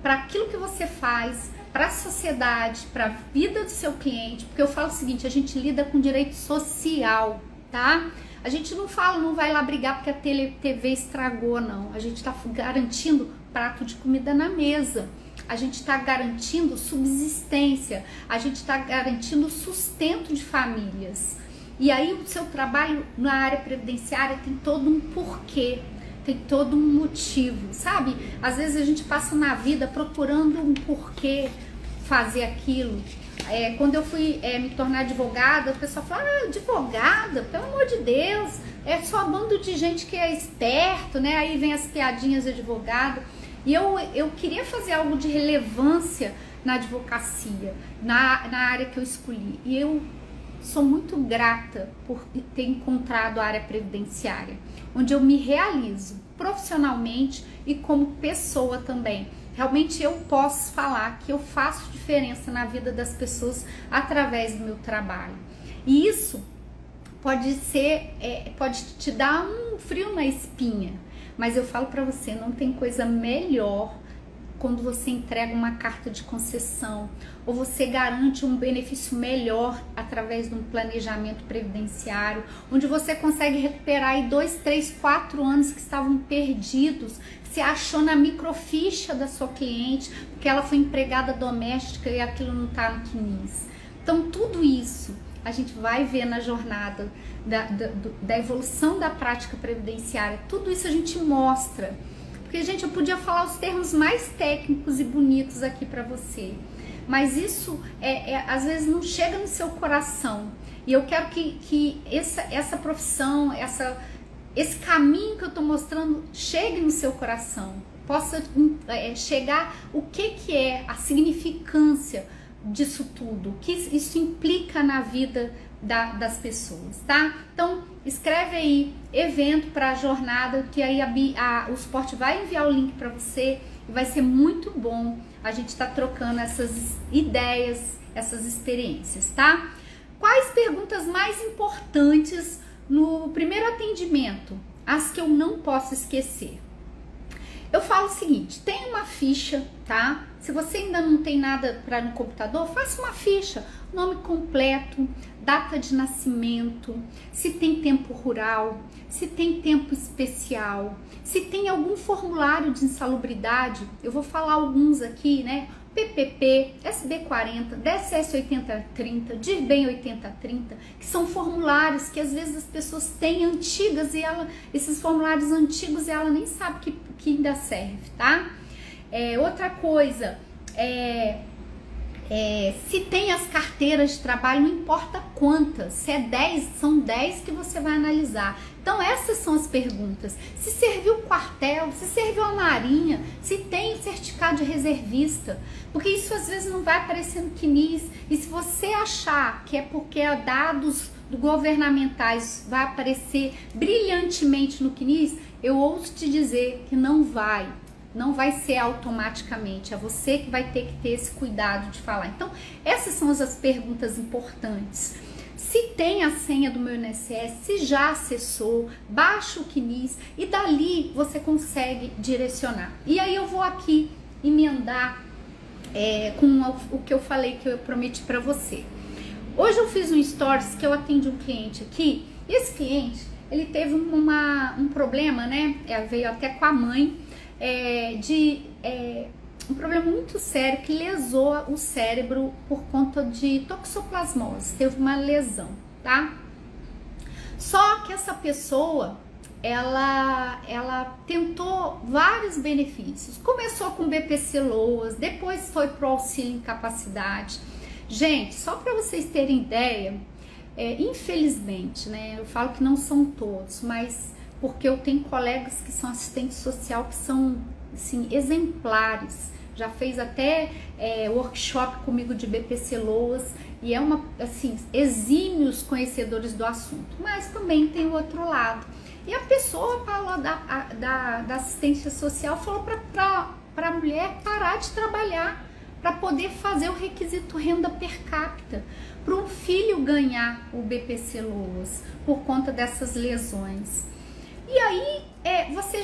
para aquilo que você faz, para a sociedade, para a vida do seu cliente. Porque eu falo o seguinte: a gente lida com direito social, tá? A gente não vai lá brigar porque a TV estragou, não. A gente está garantindo prato de comida na mesa. A gente está garantindo subsistência, a gente está garantindo sustento de famílias. E aí o seu trabalho na área previdenciária tem todo um porquê, tem todo um motivo, sabe? Às vezes a gente passa na vida procurando um porquê fazer aquilo. Quando eu fui me tornar advogada, o pessoal fala: advogada, pelo amor de Deus, é só um bando de gente que é esperto, né? Aí vem as piadinhas de advogado. E eu queria fazer algo de relevância na advocacia, na área que eu escolhi. E eu sou muito grata por ter encontrado a área previdenciária, onde eu me realizo profissionalmente e como pessoa também. Realmente eu posso falar que eu faço diferença na vida das pessoas através do meu trabalho. E isso pode te dar um frio na espinha. Mas eu falo para você, não tem coisa melhor quando você entrega uma carta de concessão ou você garante um benefício melhor através de um planejamento previdenciário, onde você consegue recuperar aí 2, 3, 4 anos que estavam perdidos, que você achou na microficha da sua cliente, porque ela foi empregada doméstica e aquilo não está no CNIS. Então tudo isso a gente vai ver na jornada da evolução da prática previdenciária. Tudo isso a gente mostra. Porque, gente, eu podia falar os termos mais técnicos e bonitos aqui para você. Mas isso, às vezes, não chega no seu coração. E eu quero que essa profissão, esse caminho que eu estou mostrando, chegue no seu coração. Possa chegar o que é a significância disso tudo, o que isso implica na vida das pessoas, tá? Então escreve aí evento para a jornada, que aí o suporte vai enviar o link para você e vai ser muito bom a gente tá trocando essas ideias, essas experiências, tá? Quais perguntas mais importantes no primeiro atendimento? As que eu não posso esquecer. Eu falo o seguinte: tem uma ficha, tá? Se você ainda não tem nada para no computador, faça uma ficha, nome completo, data de nascimento, se tem tempo rural, se tem tempo especial, se tem algum formulário de insalubridade. Eu vou falar alguns aqui, né? PPP, SB40, DSS 8030, DIRBEM 8030, que são formulários que às vezes as pessoas têm antigas e esses formulários antigos ela nem sabe que ainda serve, tá? Outra coisa, se tem as carteiras de trabalho, não importa quantas, se é 10, são 10 que você vai analisar. Então essas são as perguntas: se serviu o quartel, se serviu a marinha, se tem o certificado de reservista, porque isso às vezes não vai aparecer no CNIS, e se você achar que é porque dados governamentais vai aparecer brilhantemente no CNIS, eu ouso te dizer que não vai. Não vai ser automaticamente, é você que vai ter que ter esse cuidado de falar. Então, essas são as perguntas importantes. Se tem a senha do meu INSS, se já acessou, baixa o CNIS e dali você consegue direcionar. E aí eu vou aqui emendar com o que eu falei, que eu prometi para você. Hoje eu fiz um stories que eu atendi um cliente aqui, e esse cliente, ele teve um problema, né? Veio até com a mãe, um problema muito sério que lesou o cérebro por conta de toxoplasmose, teve uma lesão, tá? Só que essa pessoa, ela tentou vários benefícios, começou com BPC Loas, depois foi pro auxílio incapacidade. Gente, só para vocês terem ideia, infelizmente, né, eu falo que não são todos, mas porque eu tenho colegas que são assistentes social que são, assim, exemplares, já fez até workshop comigo de BPC Loas e assim, exímios conhecedores do assunto, mas também tem o outro lado. E a pessoa falou da assistência social, falou para a mulher parar de trabalhar para poder fazer o requisito renda per capita, para um filho ganhar o BPC Loas por conta dessas lesões. E aí você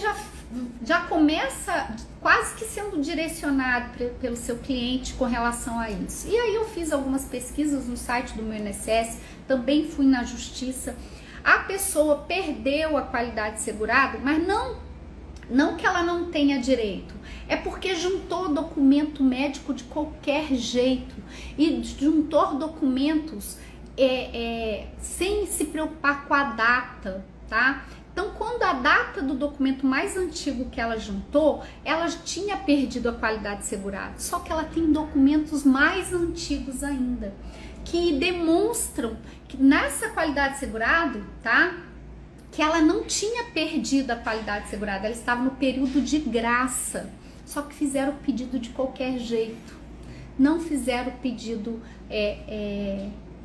já começa quase que sendo direcionado pelo seu cliente com relação a isso. E aí eu fiz algumas pesquisas no site do meu INSS, também fui na justiça. A pessoa perdeu a qualidade segurada, mas não que ela não tenha direito, é porque juntou documento médico de qualquer jeito e juntou documentos sem se preocupar com a data, tá? Então, quando a data do documento mais antigo que ela juntou, ela tinha perdido a qualidade segurada, só que ela tem documentos mais antigos ainda, que demonstram que nessa qualidade segurada, tá? Que ela não tinha perdido a qualidade segurada, ela estava no período de graça, só que fizeram o pedido de qualquer jeito, não fizeram o pedido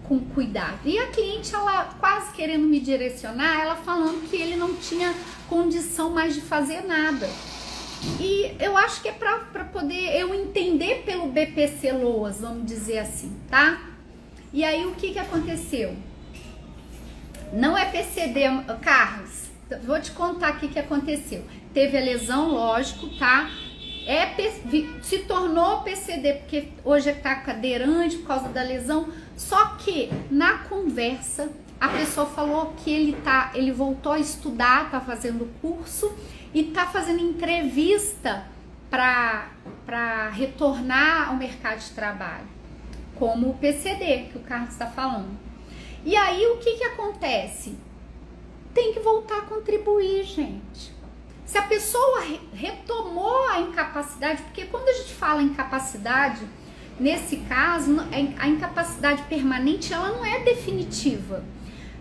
com cuidado. E a cliente, ela quase querendo me direcionar, ela falando que ele não tinha condição mais de fazer nada. E eu acho que é para poder eu entender pelo BPC Loas, vamos dizer assim, tá? E aí o que aconteceu? Não é PCD, Carlos, vou te contar aqui o que aconteceu. Teve a lesão, lógico, tá? Se tornou PCD, porque hoje está cadeirante por causa da lesão. Só que na conversa a pessoa falou que ele voltou a estudar, tá fazendo curso e tá fazendo entrevista para retornar ao mercado de trabalho, como o PCD que o Carlos está falando. E aí o que acontece? Tem que voltar a contribuir, gente. Se a pessoa retomou a incapacidade, porque quando a gente fala incapacidade, nesse caso, a incapacidade permanente, ela não é definitiva.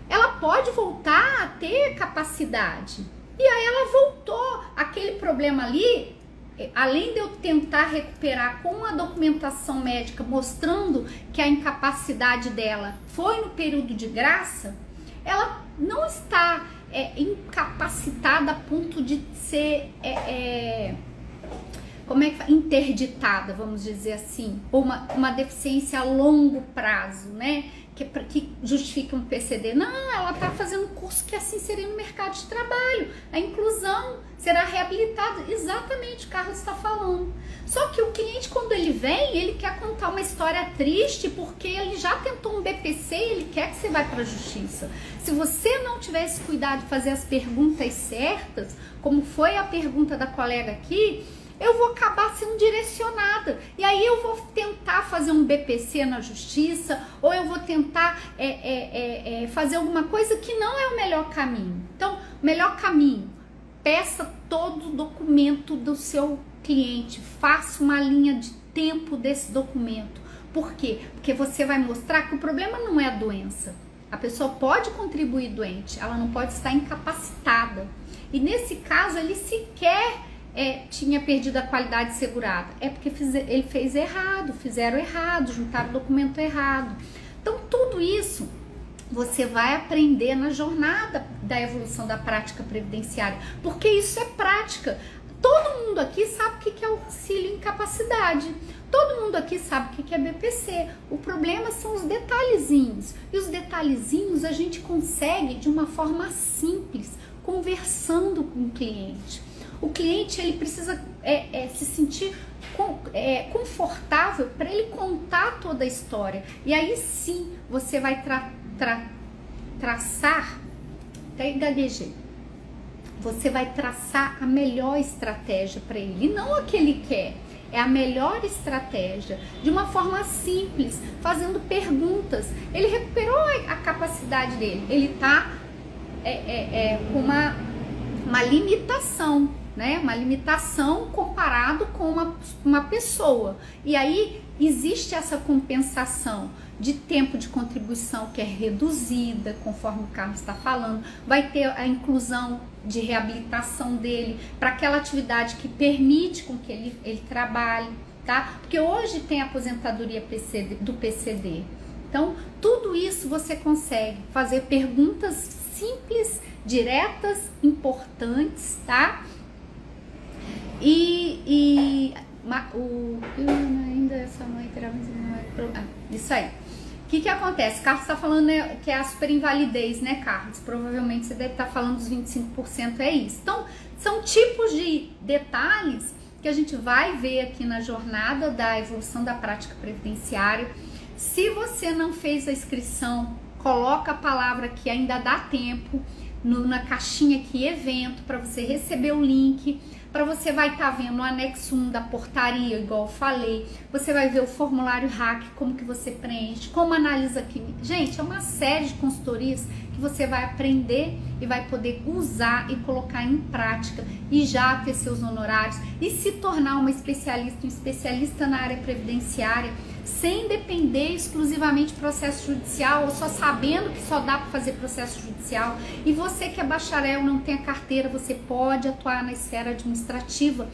Ela pode voltar a ter capacidade. E aí ela voltou. Aquele problema ali, além de eu tentar recuperar com a documentação médica mostrando que a incapacidade dela foi no período de graça, ela não está incapacitada a ponto de ser interditada, vamos dizer assim, ou uma deficiência a longo prazo, né? Que justifica um PCD. Não, ela está fazendo um curso que assim seria no mercado de trabalho. A inclusão será reabilitada, exatamente o Carlos está falando. Só que o cliente, quando ele vem, ele quer contar uma história triste porque ele já tentou um BPC e ele quer que você vá para a justiça. Se você não tiver esse cuidado de fazer as perguntas certas, como foi a pergunta da colega aqui, eu vou acabar sendo direcionada. E aí eu vou tentar fazer um BPC na justiça, ou eu vou tentar fazer alguma coisa que não é o melhor caminho. Então, o melhor caminho, peça todo o documento do seu cliente, faça uma linha de tempo desse documento. Por quê? Porque você vai mostrar que o problema não é a doença. A pessoa pode contribuir doente, ela não pode estar incapacitada. E nesse caso, ele sequer tinha perdido a qualidade segurada. É porque ele fez errado, fizeram errado, juntaram o documento errado. Então, tudo isso você vai aprender na jornada da evolução da prática previdenciária, porque isso é prática. Todo mundo aqui sabe o que é auxílio incapacidade. Todo mundo aqui sabe o que é BPC. O problema são os detalhezinhos. E os detalhezinhos a gente consegue de uma forma simples, conversando com o cliente. O cliente ele precisa se sentir confortável para ele contar toda a história. E aí sim você vai traçar, até gaguejei, você vai traçar a melhor estratégia para ele, e não a que ele quer. É a melhor estratégia, de uma forma simples, fazendo perguntas. Ele recuperou a capacidade dele, ele está com uma limitação, né? Uma limitação comparado com uma pessoa. E aí existe essa compensação de tempo de contribuição que é reduzida, conforme o Carlos está falando. Vai ter a inclusão de reabilitação dele para aquela atividade que permite com que ele trabalhe, tá? Porque hoje tem a aposentadoria do PCD. Então, tudo isso você consegue fazer perguntas simples, diretas, importantes, tá? Ainda essa mãe terá isso aí. O que acontece? Carlos está falando, né, que é a superinvalidez, né, Carlos? Provavelmente você deve estar falando dos 25%, é isso. Então, são tipos de detalhes que a gente vai ver aqui na jornada da evolução da prática previdenciária. Se você não fez a inscrição, coloca a palavra que ainda dá tempo na caixinha aqui, evento, para você receber o link. Para você vai estar vendo o anexo 1 da portaria, igual eu falei. Você vai ver o formulário RAC, como que você preenche, como analisa aqui. Gente, é uma série de consultorias que você vai aprender e vai poder usar e colocar em prática e já ter seus honorários e se tornar uma especialista, um especialista na área previdenciária, sem depender exclusivamente de processo judicial ou só sabendo que só dá para fazer processo judicial. E você que é bacharel, não tem a carteira, você pode atuar na esfera administrativa